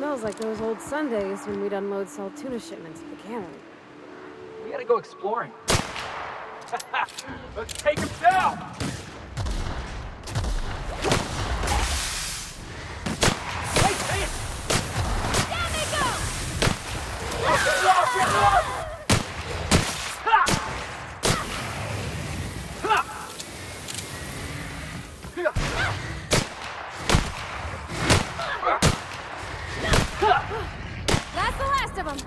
Smells like those old Sundays when we'd unload salt tuna shipments at the cannery. We gotta go exploring. Let's take him down! Hey, hey! Down they go! Get off! Get off! Ha! Ha! That's the last of them.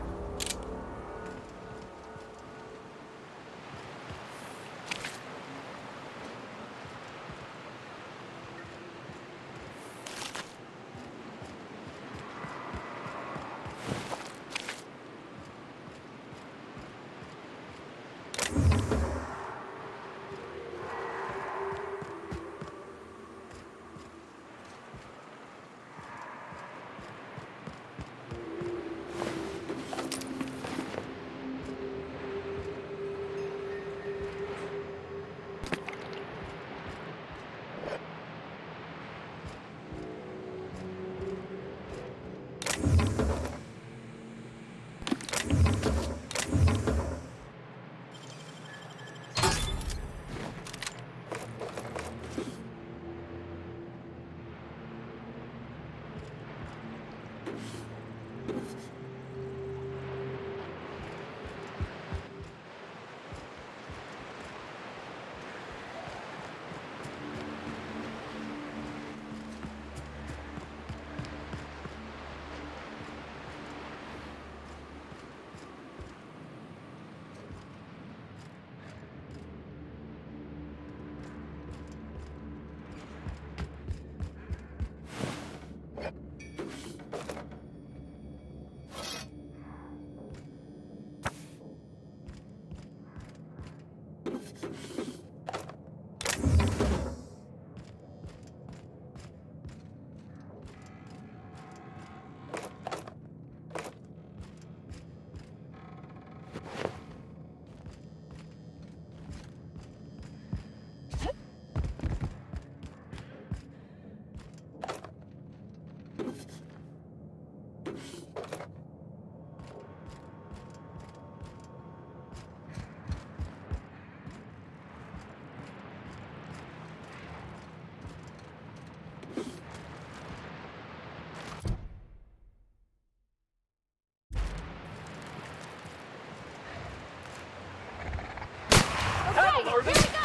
Here we go!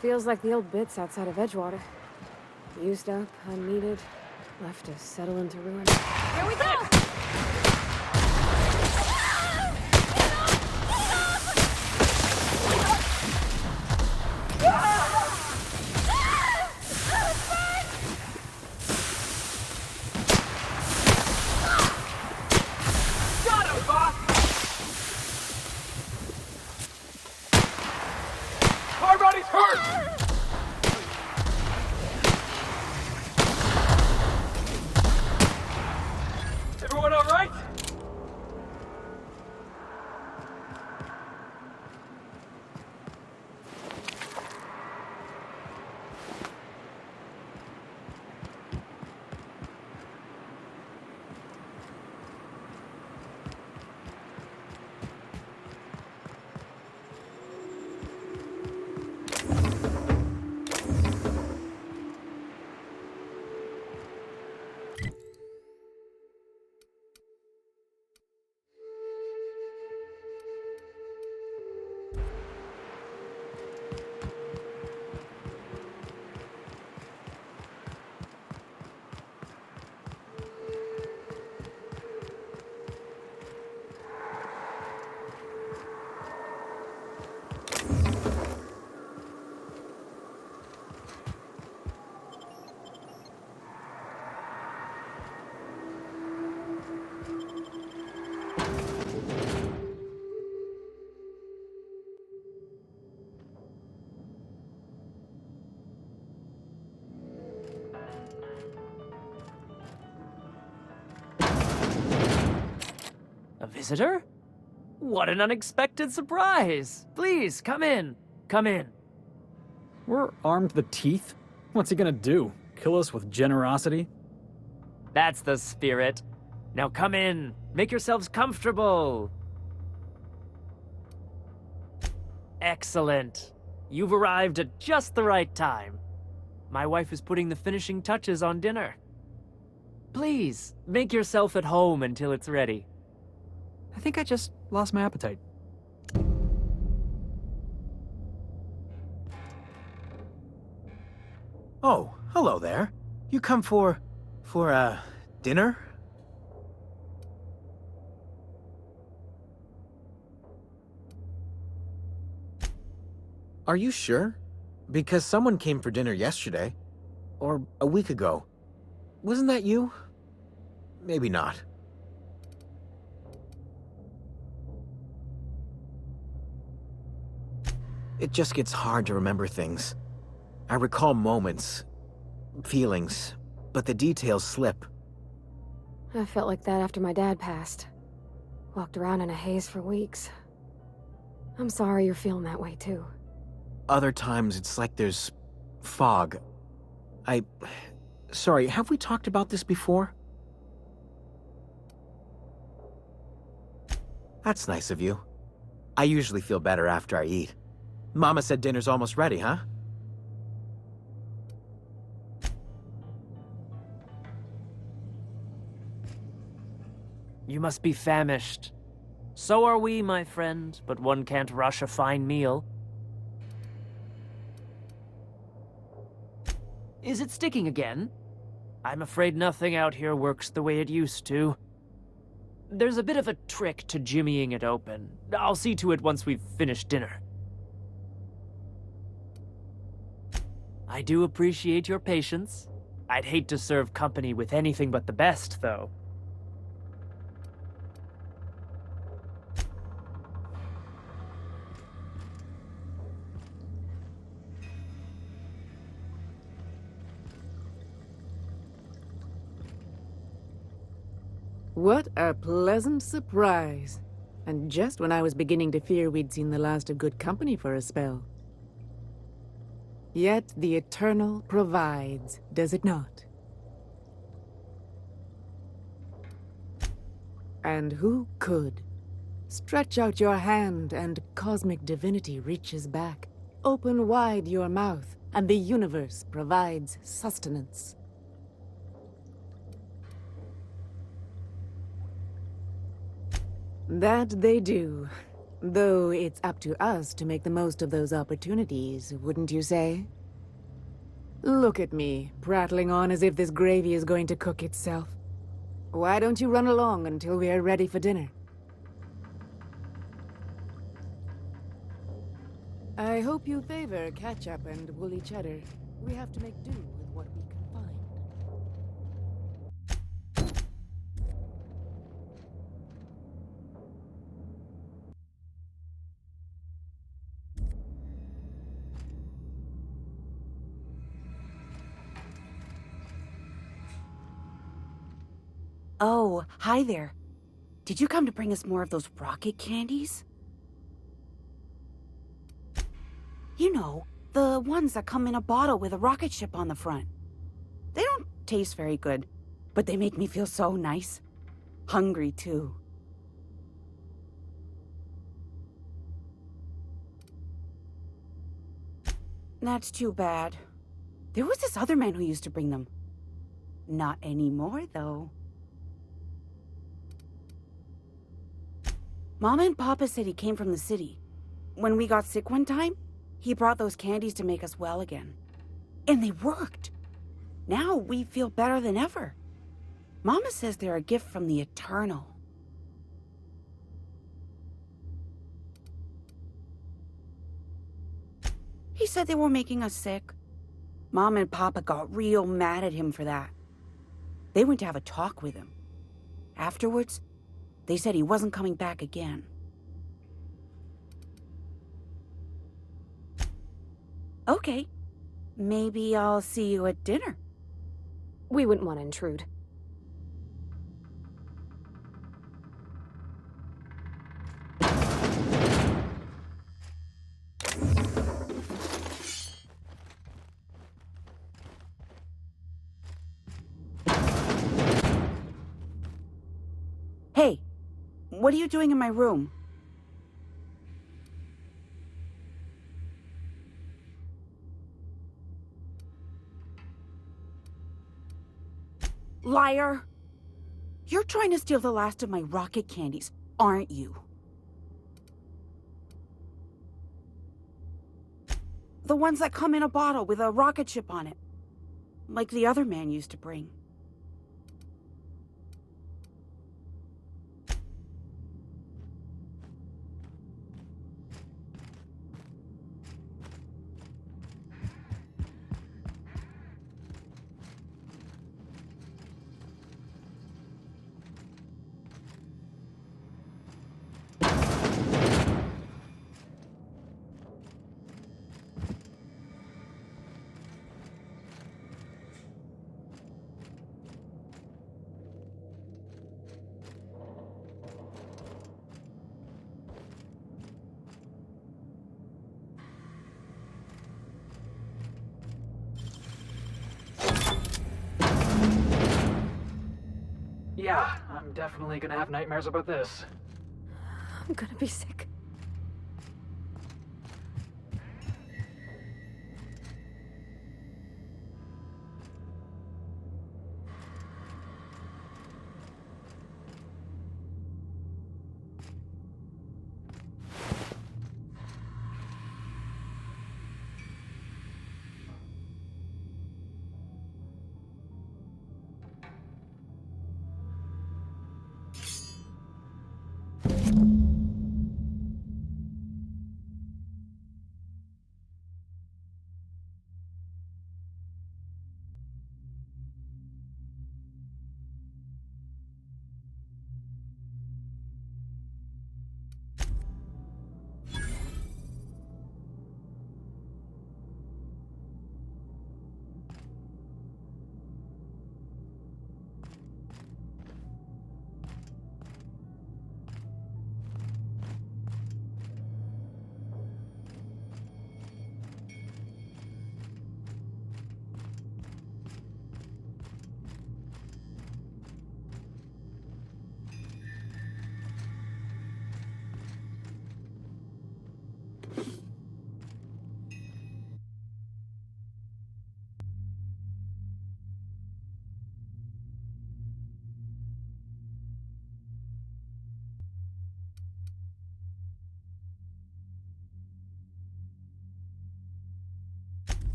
Feels like the old bits outside of Edgewater. Used up, unneeded, left to settle into ruin. Here we go! Everyone all right? visitor? What an unexpected surprise! Please, come in. Come in. We're armed to the teeth? What's he gonna do? Kill us with generosity? That's the spirit. Now come in. Make yourselves comfortable. Excellent. You've arrived at just the right time. My wife is putting the finishing touches on dinner. Please, make yourself at home until it's ready. I think I just lost my appetite. Oh, hello there. You come for dinner? Are you sure? Because someone came for dinner yesterday. Or a week ago. Wasn't that you? Maybe not. It just gets hard to remember things. I recall moments, feelings, but the details slip. I felt like that after my dad passed. Walked around in a haze for weeks. I'm sorry you're feeling that way too. Other times it's like there's fog. Sorry, have we talked about this before? That's nice of you. I usually feel better after I eat. Mama said dinner's almost ready, huh? You must be famished. So are we, my friend, but one can't rush a fine meal. Is it sticking again? I'm afraid nothing out here works the way it used to. There's a bit of a trick to jimmying it open. I'll see to it once we've finished dinner. I do appreciate your patience. I'd hate to serve company with anything but the best, though. What a pleasant surprise. And just when I was beginning to fear we'd seen the last of good company for a spell. Yet the Eternal provides, does it not? And who could? Stretch out your hand and cosmic divinity reaches back. Open wide your mouth and the universe provides sustenance. That they do. Though it's up to us to make the most of those opportunities, wouldn't you say? Look at me, prattling on as if this gravy is going to cook itself. Why don't you run along until we are ready for dinner? I hope you favor ketchup and woolly cheddar. We have to make do with what we can find. Oh, hi there. Did you come to bring us more of those rocket candies? You know, the ones that come in a bottle with a rocket ship on the front. They don't taste very good, but they make me feel so nice. Hungry, too. That's too bad. There was this other man who used to bring them. Not anymore, though. Mama and Papa said he came from the city. When we got sick one time, he brought those candies to make us well again. And they worked. Now we feel better than ever. Mama says they're a gift from the Eternal. He said they were making us sick. Mom and Papa got real mad at him for that. They went to have a talk with him. Afterwards, they said he wasn't coming back again. Okay. Maybe I'll see you at dinner. We wouldn't want to intrude. What are you doing in my room? Liar! You're trying to steal the last of my rocket candies, aren't you? The ones that come in a bottle with a rocket ship on it. Like the other man used to bring. Yeah, I'm definitely gonna have nightmares about this. I'm gonna be sick.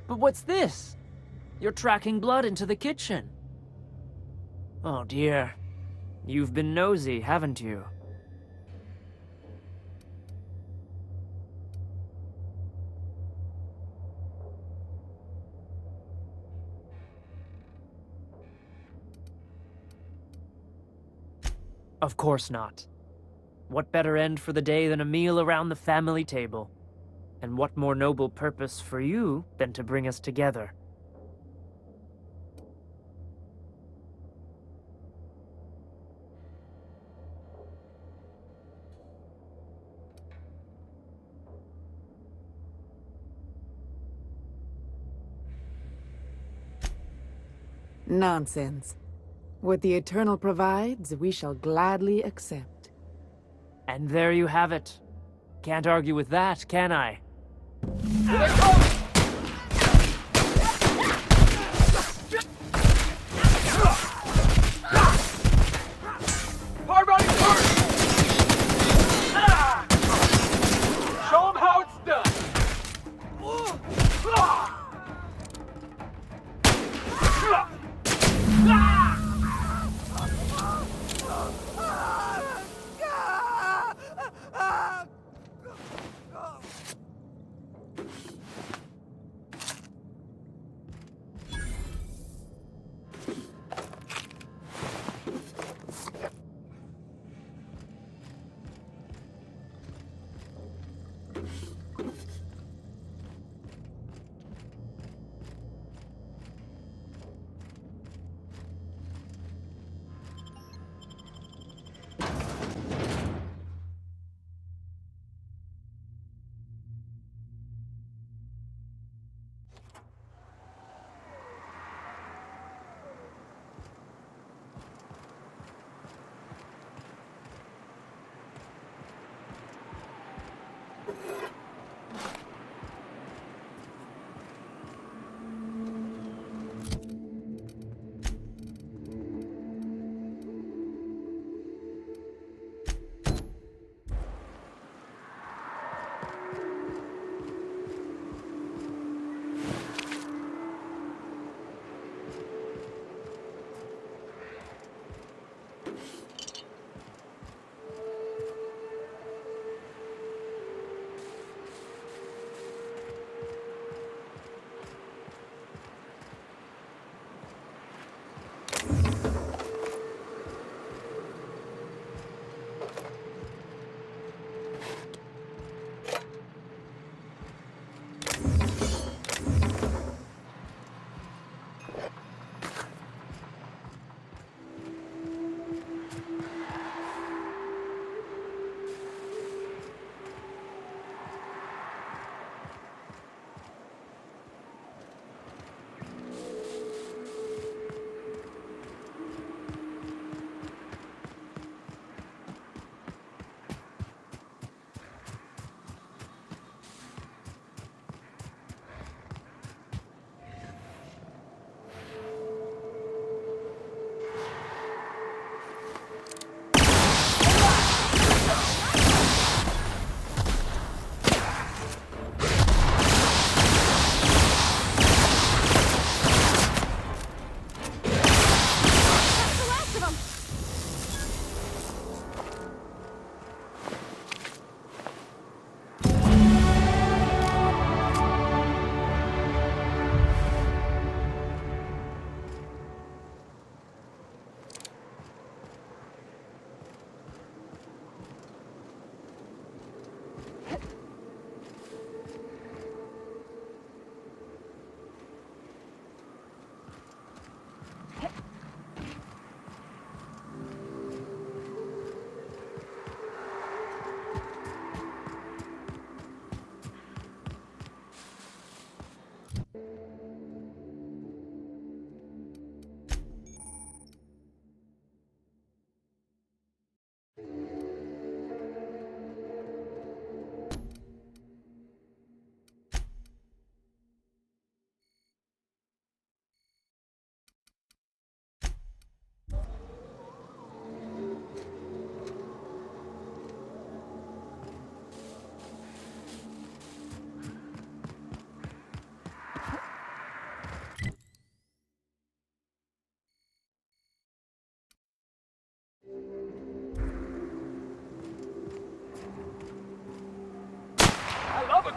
But what's this? You're tracking blood into the kitchen. Oh dear. You've been nosy, haven't you? Of course not. What better end for the day than a meal around the family table? And what more noble purpose for you than to bring us together? Nonsense. What the Eternal provides, we shall gladly accept. And there you have it. Can't argue with that, can I? Hard body first! Show them how it's done!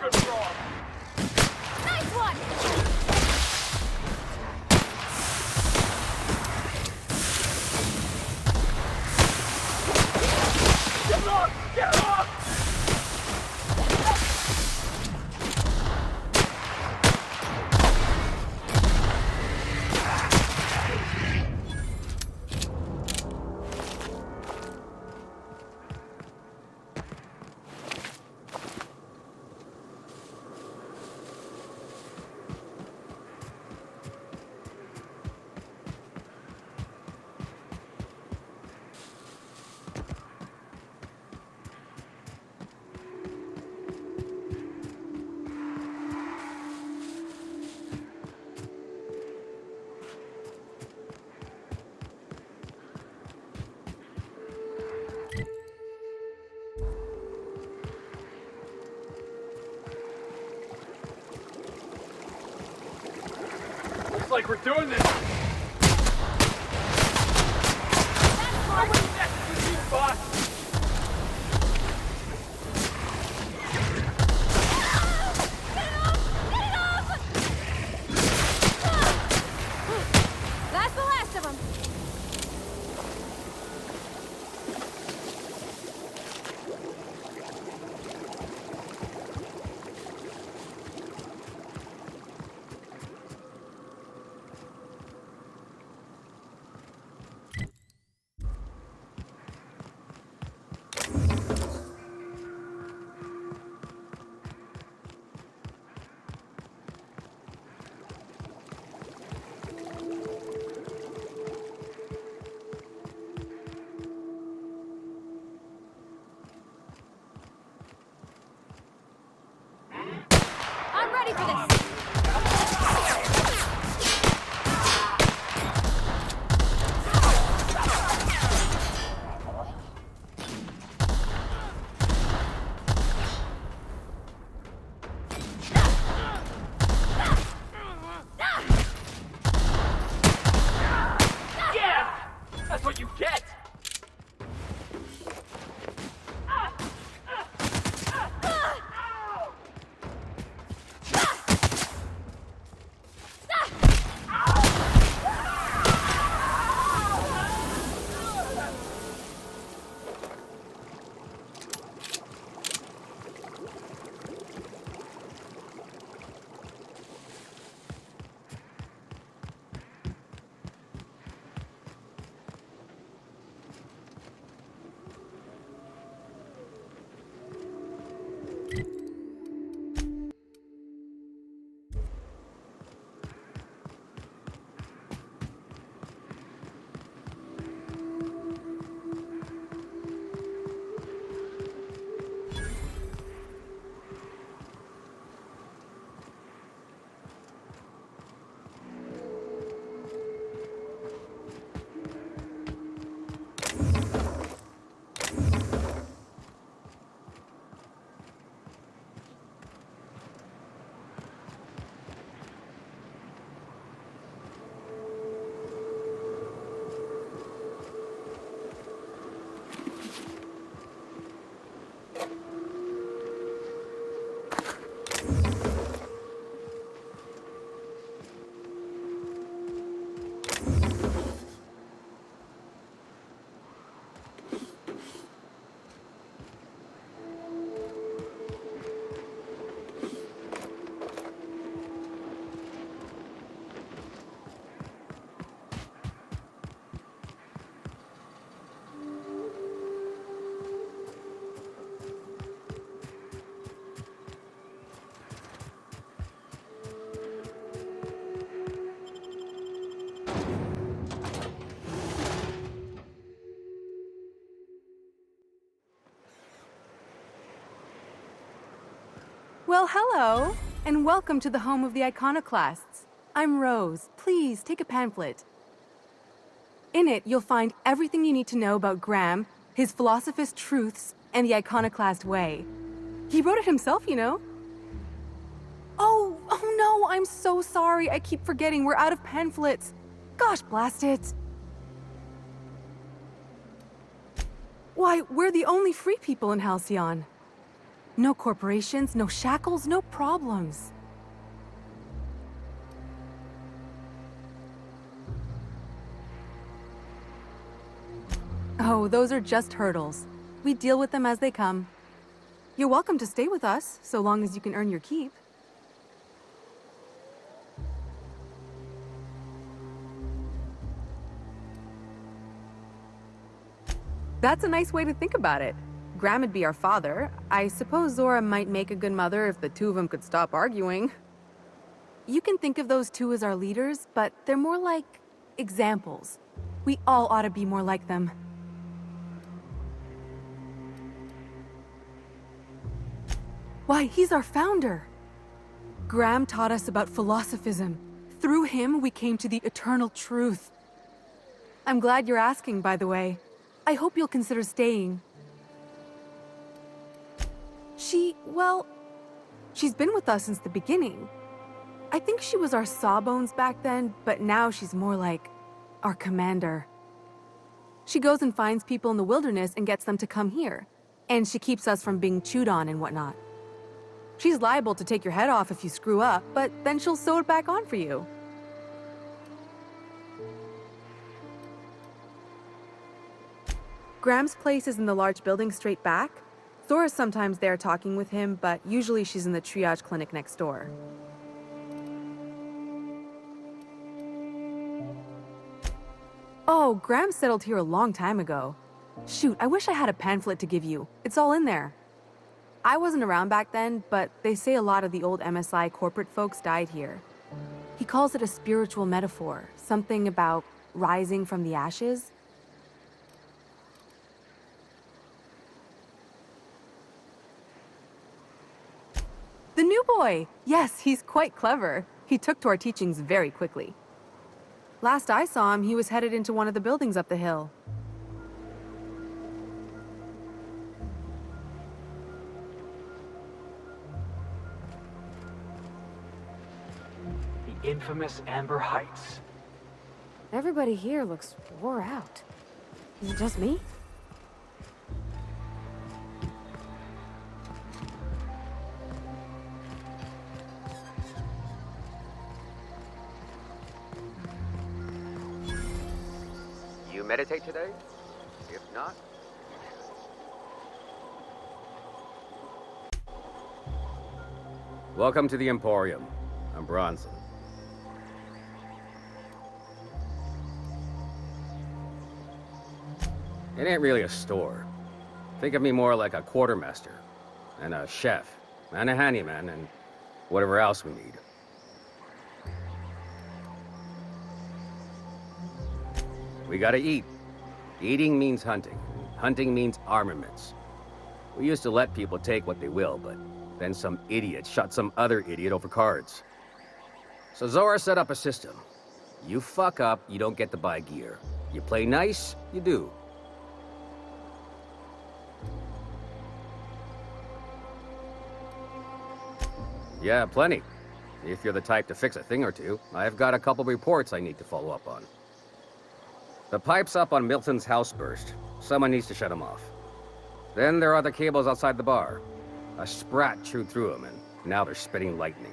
good frog. Nice one! Get off! Get off! Looks like we're doing this. Nobody messes with you, boss. That's the last of them. I'm ready for this. Yeah! That's what you get! Well, hello, and welcome to the home of the iconoclasts. I'm Rose. Please take a pamphlet. In it, you'll find everything you need to know about Graham, his philosophist truths, and the iconoclast way. He wrote it himself, you know. Oh no, I'm so sorry. I keep forgetting we're out of pamphlets. Gosh, blast it. Why, we're the only free people in Halcyon. No corporations, no shackles, no problems. Oh, those are just hurdles. We deal with them as they come. You're welcome to stay with us, so long as you can earn your keep. That's a nice way to think about it. Graham would be our father. I suppose Zora might make a good mother if the two of them could stop arguing. You can think of those two as our leaders, but they're more like examples. We all ought to be more like them. Why, he's our founder. Graham taught us about philosophism. Through him, we came to the eternal truth. I'm glad you're asking, by the way. I hope you'll consider staying. Well, she's been with us since the beginning. I think she was our sawbones back then, but now she's more like our commander. She goes and finds people in the wilderness and gets them to come here. And she keeps us from being chewed on and whatnot. She's liable to take your head off if you screw up, but then she'll sew it back on for you. Graham's place is in the large building straight back. Zora's sometimes there talking with him, but usually she's in the triage clinic next door. Oh, Graham settled here a long time ago. Shoot, I wish I had a pamphlet to give you. It's all in there. I wasn't around back then, but they say a lot of the old MSI corporate folks died here. He calls it a spiritual metaphor, something about rising from the ashes. The new boy! Yes, he's quite clever. He took to our teachings very quickly. Last I saw him, he was headed into one of the buildings up the hill. The infamous Amber Heights. Everybody here looks wore out. Is it just me? You meditate today? If not, welcome to the Emporium. I'm Bronson. It ain't really a store. Think of me more like a quartermaster, and a chef, and a handyman, and whatever else we need. We gotta eat. Eating means hunting. Hunting means armaments. We used to let people take what they will, but then some idiot shot some other idiot over cards. So Zora set up a system. You fuck up, you don't get to buy gear. You play nice, you do. Yeah, plenty. If you're the type to fix a thing or two, I've got a couple reports I need to follow up on. The pipes up on Milton's house burst. Someone needs to shut them off. Then there are the cables outside the bar. A sprat chewed through them, and now they're spitting lightning.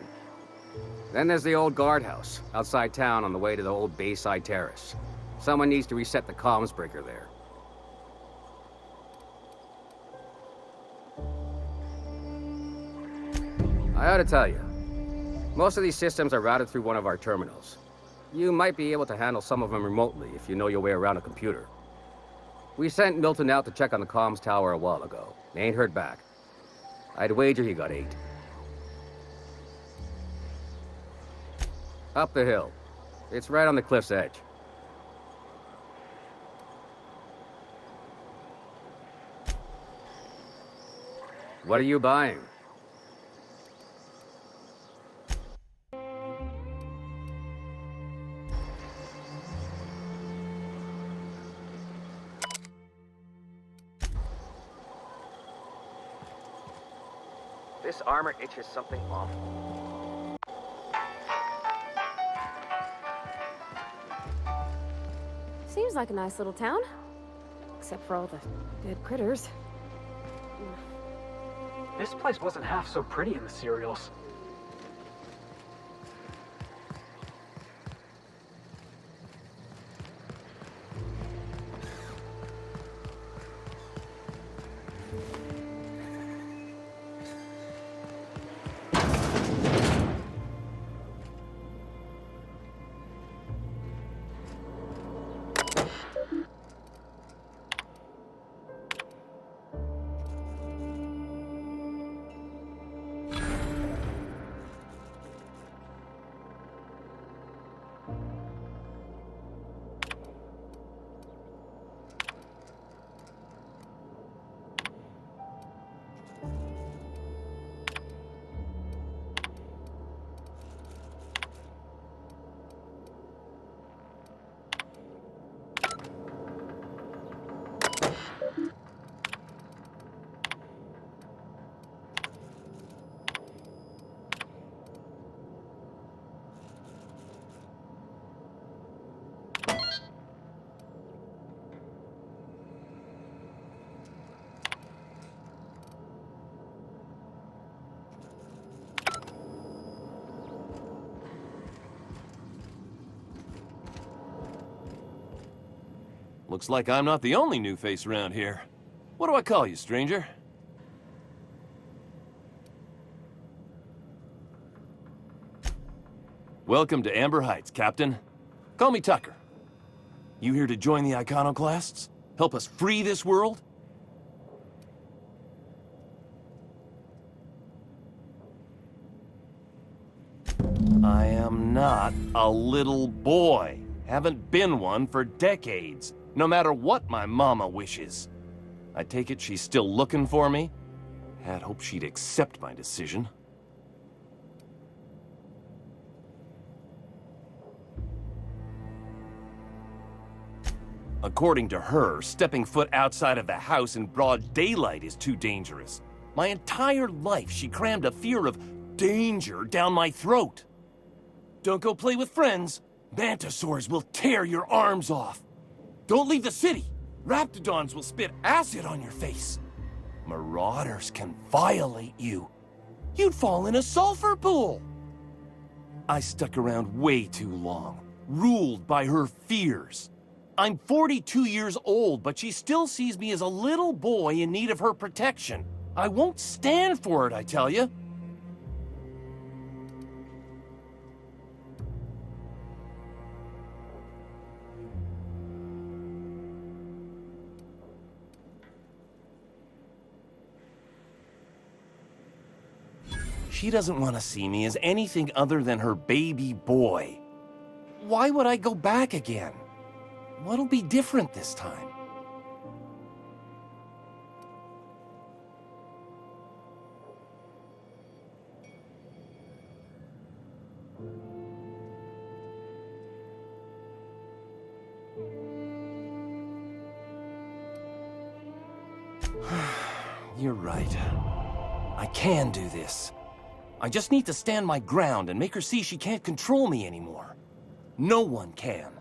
Then there's the old guardhouse, outside town on the way to the old Bayside Terrace. Someone needs to reset the comms breaker there. I ought to tell you, most of these systems are routed through one of our terminals. You might be able to handle some of them remotely if you know your way around a computer. We sent Milton out to check on the comms tower a while ago. They ain't heard back. I'd wager he got 8. Up the hill. It's right on the cliff's edge. What are you buying? This armor itches something awful. Seems like a nice little town. Except for all the dead critters. This place wasn't half so pretty in the serials. Looks like I'm not the only new face around here. What do I call you, stranger? Welcome to Amber Heights, Captain. Call me Tucker. You here to join the iconoclasts? Help us free this world? I am not a little boy. Haven't been one for decades. No matter what my mama wishes. I take it she's still looking for me? Had hoped she'd accept my decision. According to her, stepping foot outside of the house in broad daylight is too dangerous. My entire life, she crammed a fear of danger down my throat. Don't go play with friends. Mantisaurs will tear your arms off. Don't leave the city. Raptidons will spit acid on your face. Marauders can violate you. You'd fall in a sulfur pool. I stuck around way too long, ruled by her fears. I'm 42 years old, but she still sees me as a little boy in need of her protection. I won't stand for it, I tell you. She doesn't want to see me as anything other than her baby boy. Why would I go back again? What'll be different this time? You're right. I can do this. I just need to stand my ground and make her see she can't control me anymore. No one can.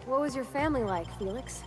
What was your family like, Felix?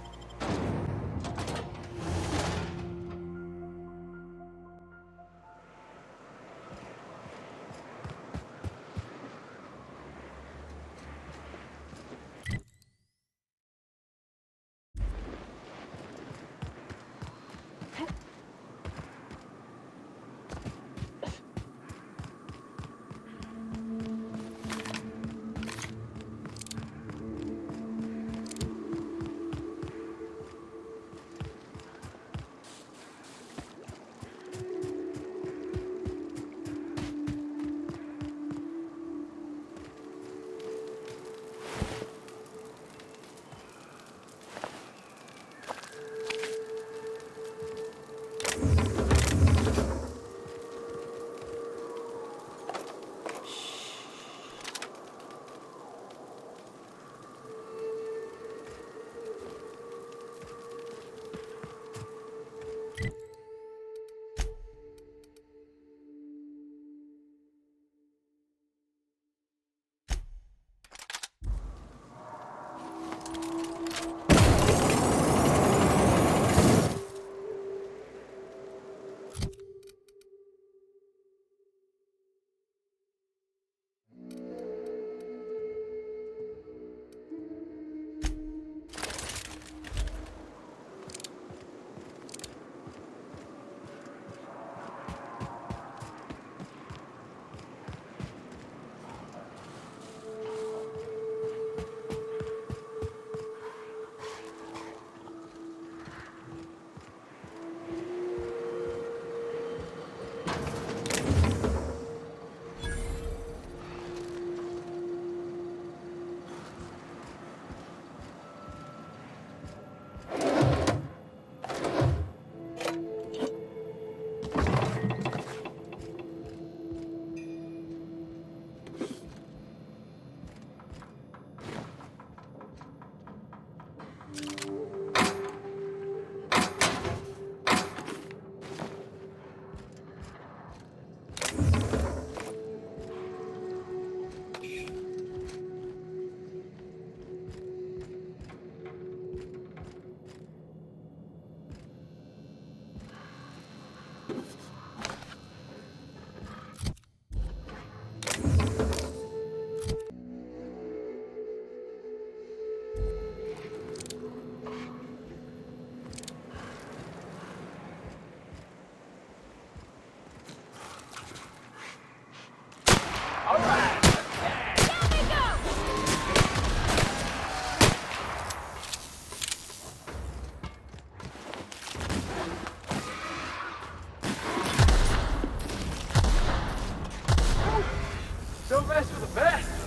Don't mess with the best.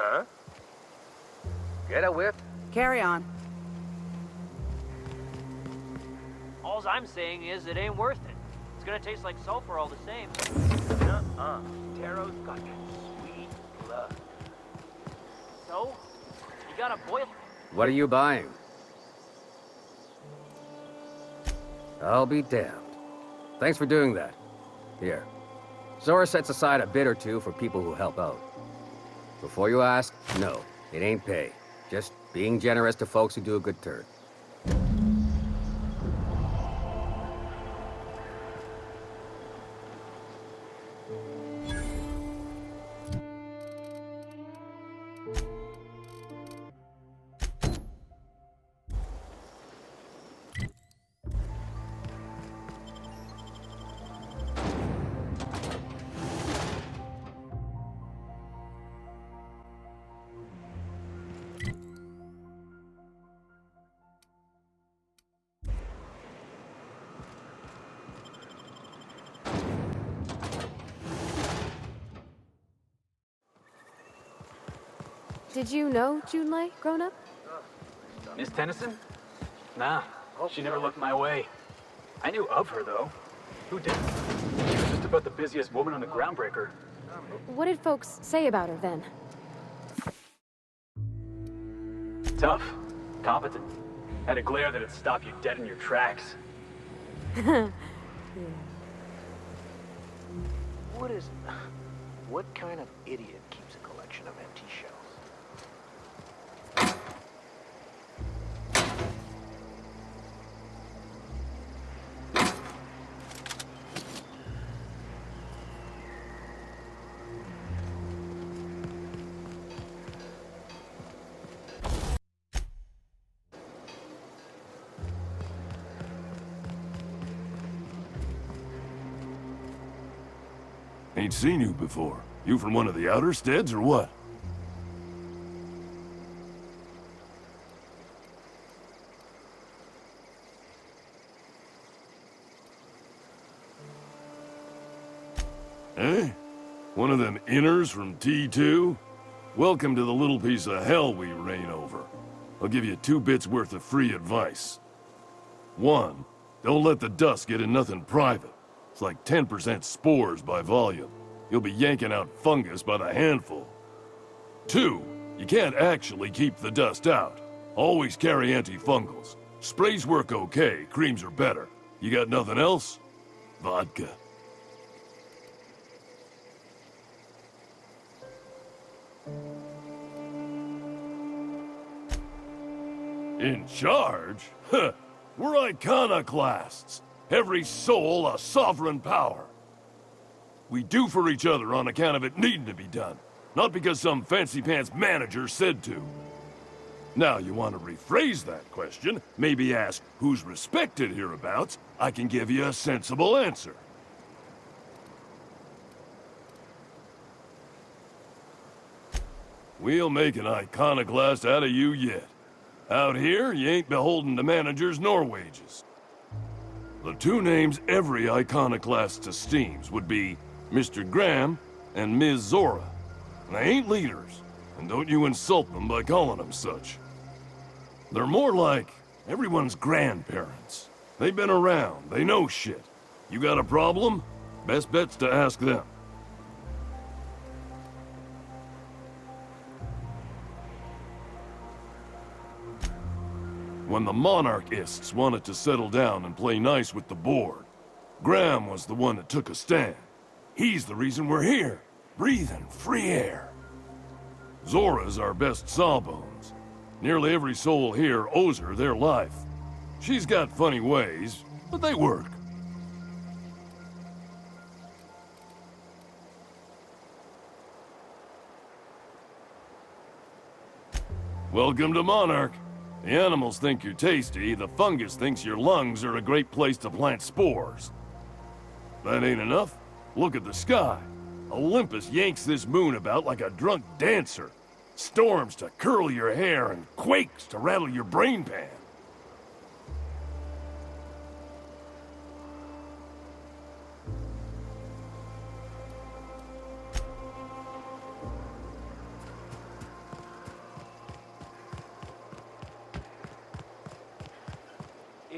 Huh? Get a whip? Carry on. All I'm saying is it ain't worth it. It's gonna taste like sulfur all the same. Nuh-uh. Taro's got sweet blood. So? You gotta boil it. What are you buying? I'll be damned. Thanks for doing that. Here. Zora sets aside a bit or two for people who help out. Before you ask, no, it ain't pay. Just being generous to folks who do a good turn. Did you know Junlei grown up? Miss Tennyson? Nah, she never looked my way. I knew of her, though. Who didn't? She was just about the busiest woman on the Groundbreaker. What did folks say about her then? Tough. Competent. Had a glare that'd stop you dead in your tracks. What kind of idiot keeps a collection of empty shells? Ain't seen you before. You from one of the outer steads or what? Eh? One of them inners from T2? Welcome to the little piece of hell we reign over. I'll give you 2 bits worth of free advice. 1, don't let the dust get in nothing private. It's like 10% spores by volume. You'll be yanking out fungus by the handful. 2, you can't actually keep the dust out. Always carry antifungals. Sprays work okay, creams are better. You got nothing else? Vodka. In charge? Huh. We're iconoclasts. Every soul a sovereign power. We do for each other on account of it needing to be done, not because some fancy-pants manager said to. Now, you want to rephrase that question, maybe ask who's respected hereabouts, I can give you a sensible answer. We'll make an iconoclast out of you yet. Out here, you ain't beholden to managers nor wages. The 2 names every iconoclast esteems would be Mr. Graham and Ms. Zora. They ain't leaders, and don't you insult them by calling them such. They're more like everyone's grandparents. They've been around, they know shit. You got a problem? Best bet's to ask them. When the monarchists wanted to settle down and play nice with the board, Graham was the one that took a stand. He's the reason we're here, breathing free air. Zora's our best sawbones. Nearly every soul here owes her their life. She's got funny ways, but they work. Welcome to Monarch. The animals think you're tasty, the fungus thinks your lungs are a great place to plant spores. That ain't enough? Look at the sky. Olympus yanks this moon about like a drunk dancer. Storms to curl your hair and quakes to rattle your brain pan.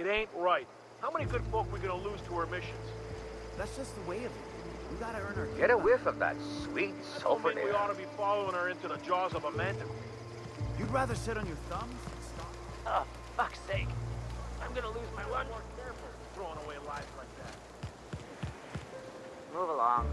It ain't right. How many good folk we gonna lose to our missions? That's just the way of it. We gotta earn our... Get a whiff of that sweet That don't sulfur mean we air. ought to be following her into the jaws of a manticore. You'd rather sit on your thumbs than stop? Oh, fuck's sake. I'm gonna lose my lunch. More careful throwing away lives like that. Move along.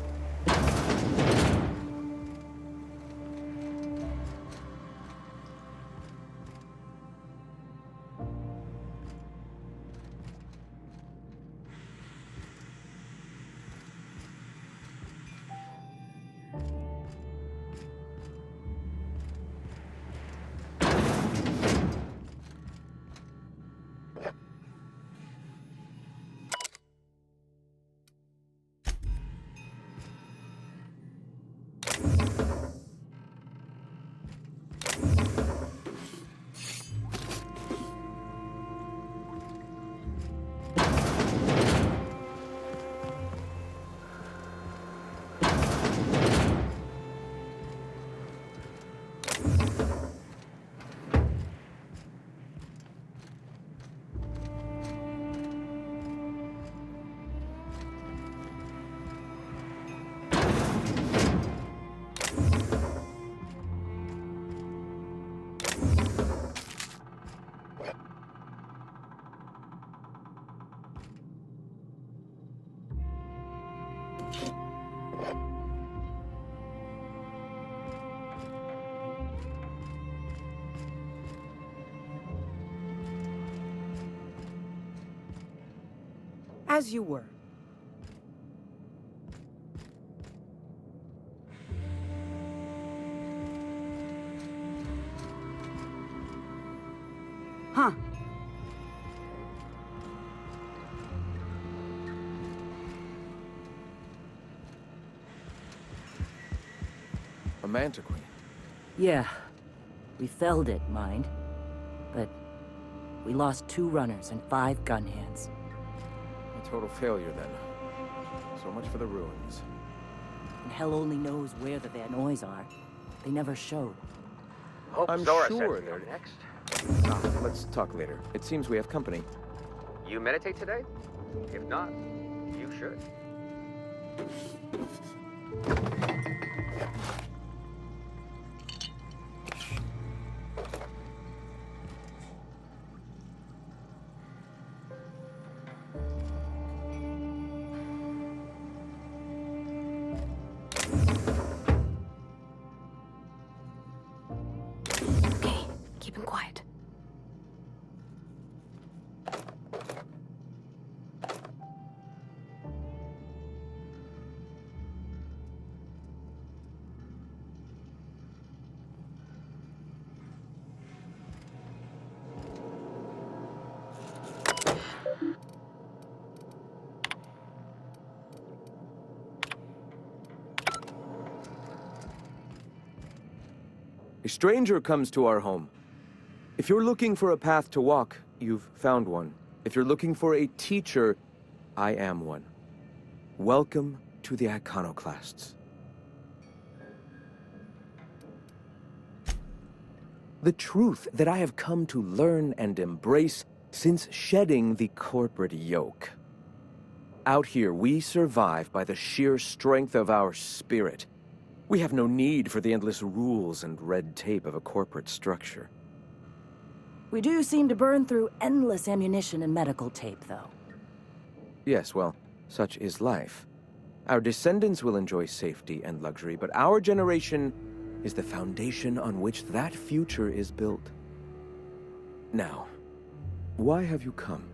As you were. Huh. A mantiqueen. Yeah. We felled it, mind. But we lost 2 runners and 5 gun hands. A total failure, then. So much for the ruins. And hell only knows where the Vanoys are. They never showed. Hope I'm Zora sure sends me they're next. Let's talk later. It seems we have company. You meditate today? If not, you should. Okay, keep him quiet. A stranger comes to our home. If you're looking for a path to walk, you've found one. If you're looking for a teacher, I am one. Welcome to the Iconoclasts. The truth that I have come to learn and embrace since shedding the corporate yoke. Out here, we survive by the sheer strength of our spirit. We have no need for the endless rules and red tape of a corporate structure. We do seem to burn through endless ammunition and medical tape, though. Yes, well, such is life. Our descendants will enjoy safety and luxury, but our generation is the foundation on which that future is built. Now, why have you come?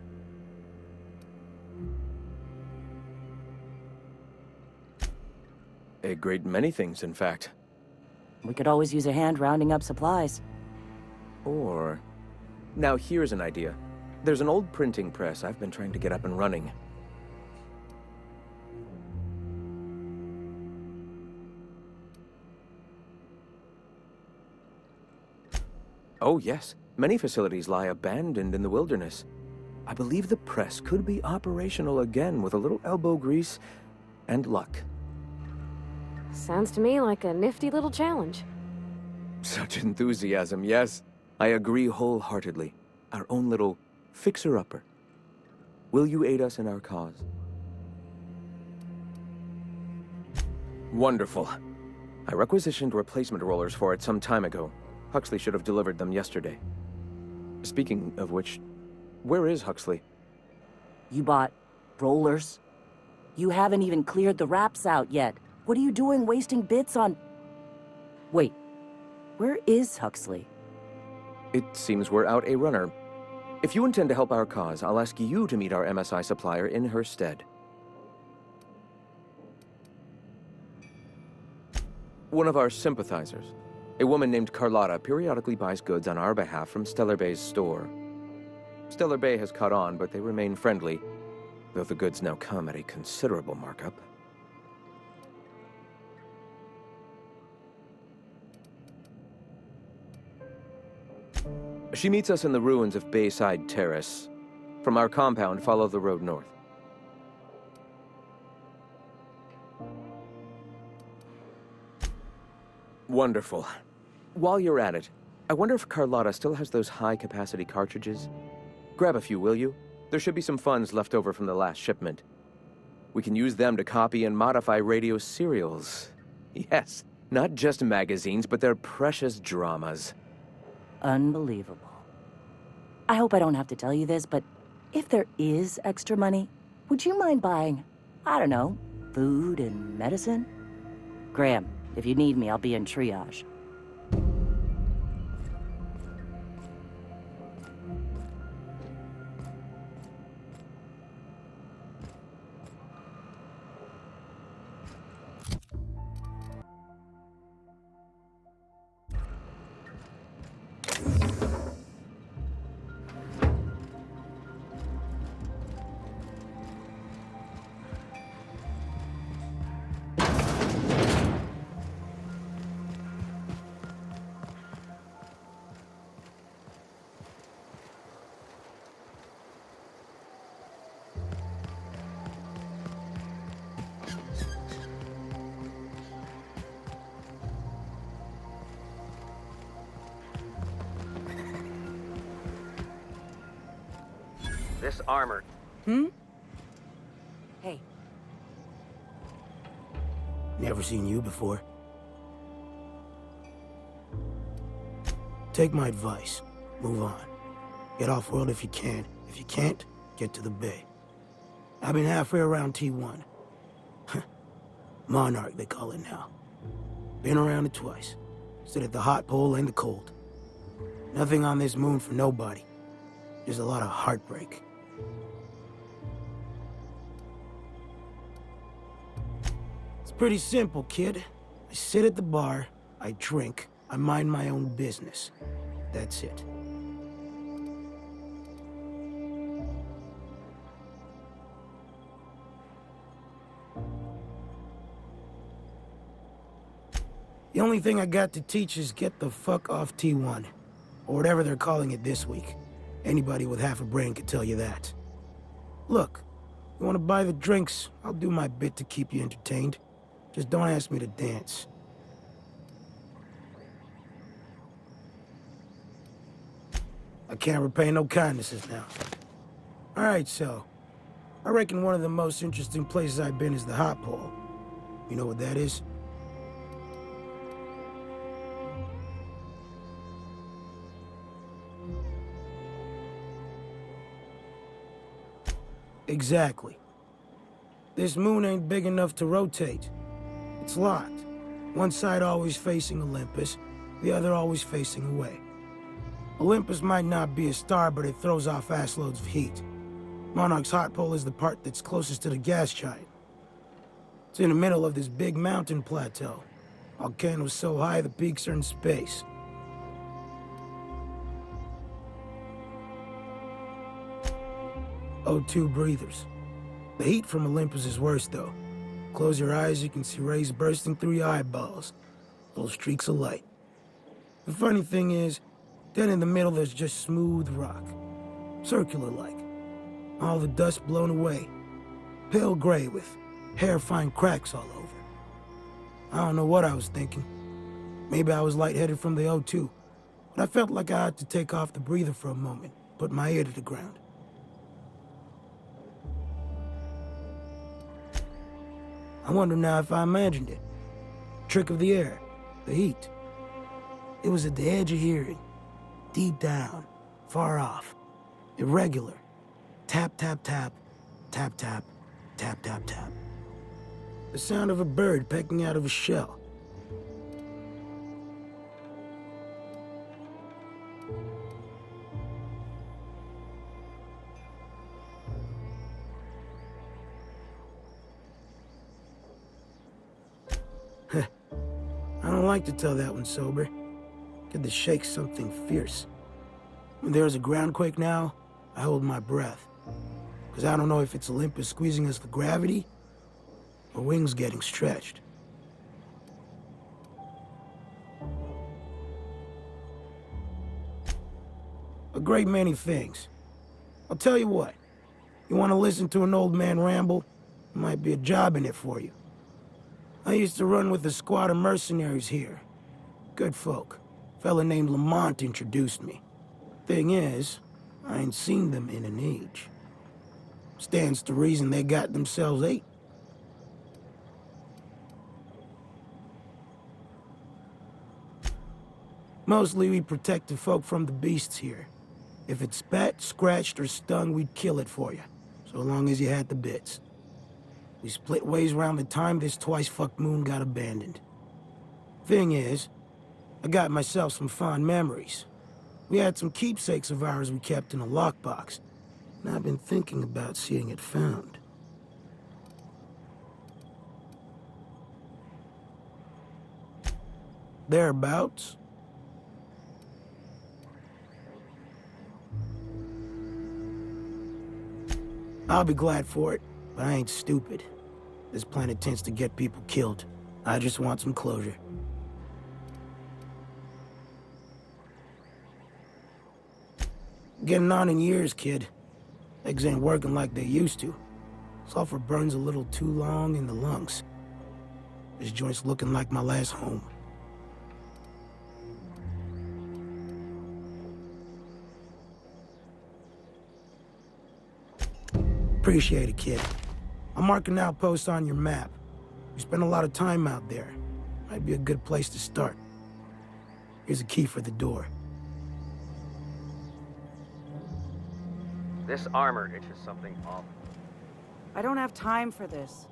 A great many things, in fact. We could always use a hand rounding up supplies. Or... Now here's an idea. There's an old printing press I've been trying to get up and running. Oh yes, many facilities lie abandoned in the wilderness. I believe the press could be operational again with a little elbow grease and luck. Sounds to me like a nifty little challenge. Such enthusiasm, yes. I agree wholeheartedly. Our own little fixer-upper. Will you aid us in our cause? Wonderful. I requisitioned replacement rollers for it some time ago. Huxley should have delivered them yesterday. Speaking of which, where is Huxley? You bought rollers? You haven't even cleared the wraps out yet. What are you doing wasting bits on... Wait, where is Huxley? It seems we're out a runner. If you intend to help our cause, I'll ask you to meet our MSI supplier in her stead. One of our sympathizers, a woman named Carlotta, periodically buys goods on our behalf from Stellar Bay's store. Stellar Bay has caught on, but they remain friendly, though the goods now come at a considerable markup. She meets us in the ruins of Bayside Terrace. From our compound, follow the road north. Wonderful. While you're at it, I wonder if Carlotta still has those high-capacity cartridges? Grab a few, will you? There should be some funds left over from the last shipment. We can use them to copy and modify radio serials. Yes, not just magazines, but their precious dramas. Unbelievable. I hope I don't have to tell you this, but if there is extra money, would you mind buying, I don't know, food and medicine? Graham, if you need me, I'll be in triage. This armor. Hey. Never seen you before. Take my advice. Move on. Get off-world if you can. If you can't, get to the bay. I've been halfway around T1. Monarch, they call it now. Been around it twice. Stood at the hot pole and the cold. Nothing on this moon for nobody. Just a lot of heartbreak. It's pretty simple, kid. I sit at the bar, I drink, I mind my own business. That's it. The only thing I got to teach is get the fuck off T1. Or whatever they're calling it this week. Anybody with half a brain could tell you that. Look, you want to buy the drinks, I'll do my bit to keep you entertained. Just don't ask me to dance. I can't repay no kindnesses now. Alright, so. I reckon one of the most interesting places I've been is the hot pole. You know what that is? Exactly. This moon ain't big enough to rotate. It's locked. One side always facing Olympus, the other always facing away. Olympus might not be a star, but it throws off assloads of heat. Monarch's hot pole is the part that's closest to the gas giant. It's in the middle of this big mountain plateau. Volcanoes so high the peaks are in space. O2 breathers. The heat from Olympus is worse, though. Close your eyes, you can see rays bursting through your eyeballs. Little streaks of light. The funny thing is, then in the middle there's just smooth rock. Circular-like. All the dust blown away. Pale gray with hair-fine cracks all over. I don't know what I was thinking. Maybe I was lightheaded from the O2, but I felt like I had to take off the breather for a moment, put my ear to the ground. I wonder now if I imagined it. Trick of the air, the heat. It was at the edge of hearing, deep down, far off, irregular. Tap, tap, tap, tap, tap, tap, tap, tap. The sound of a bird pecking out of a shell. I don't like to tell that one sober. Get the shake something fierce. When there's a groundquake now, I hold my breath. Because I don't know if it's Olympus squeezing us for gravity, or wings getting stretched. A great many things. I'll tell you what. You want to listen to an old man ramble? There might be a job in it for you. I used to run with a squad of mercenaries here. Good folk. A fella named Lamont introduced me. Thing is, I ain't seen them in an age. Stands to reason they got themselves ate. Mostly we protect the folk from the beasts here. If it spat, scratched, or stung, we'd kill it for you. So long as you had the bits. We split ways around the time this twice-fucked moon got abandoned. Thing is, I got myself some fond memories. We had some keepsakes of ours we kept in a lockbox, and I've been thinking about seeing it found. Thereabouts. I'll be glad for it, but I ain't stupid. This planet tends to get people killed. I just want some closure. Getting on in years, kid. Legs ain't working like they used to. Sulfur burns a little too long in the lungs. This joint's looking like my last home. Appreciate it, kid. I'll mark an outpost on your map. You spend a lot of time out there. Might be a good place to start. Here's a key for the door. This armor itches something awful. I don't have time for this.